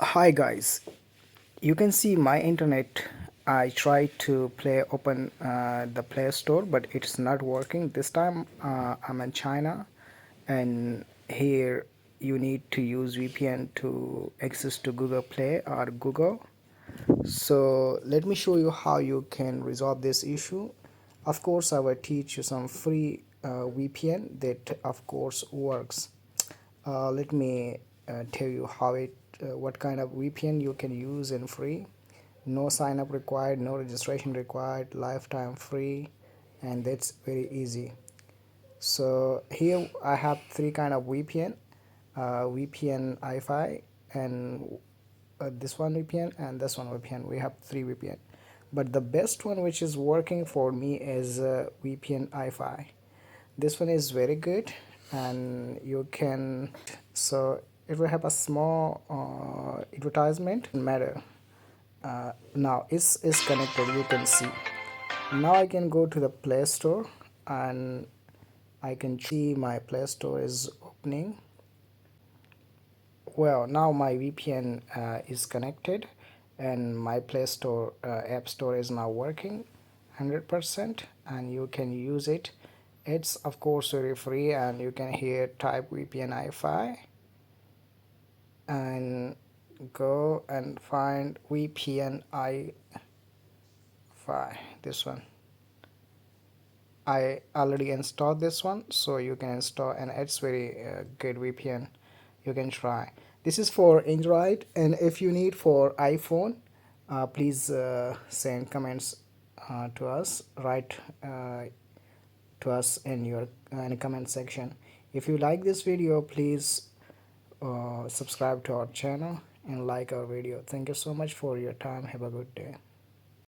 Hi guys, you can see my internet. I tried to open the Play Store, but it's not working. This time I'm in China, and here you need to use VPN to access to Google Play or Google. So let me show you how you can resolve this issue. Of course, I will teach you some free VPN that of course works. Let me tell you what kind of VPN you can use in free. No sign up required, no registration required, lifetime free, and that's very easy. So here I have three kind of VPN, VPN i5, and this one VPN and this one VPN. We have three VPN, but the best one which is working for me is VPN i5. This one is very good, and you can, so it will have a small advertisement matter. Now is connected, you can see. Now I can go to the Play Store, and I can see my Play Store is opening. Well, now my VPN is connected, and my Play Store App Store is now working 100%, and you can use it. It's of course very free, and you can here type VPN i5 and go and find VPN i5. This one I already installed this one, so you can install, and it's very good VPN. You can try. This is for Android, and if you need for iPhone, please send comments to us. Write to us in your in the comment section. If you like this video, please subscribe to our channel and like our video. Thank you so much for your time. Have a good day.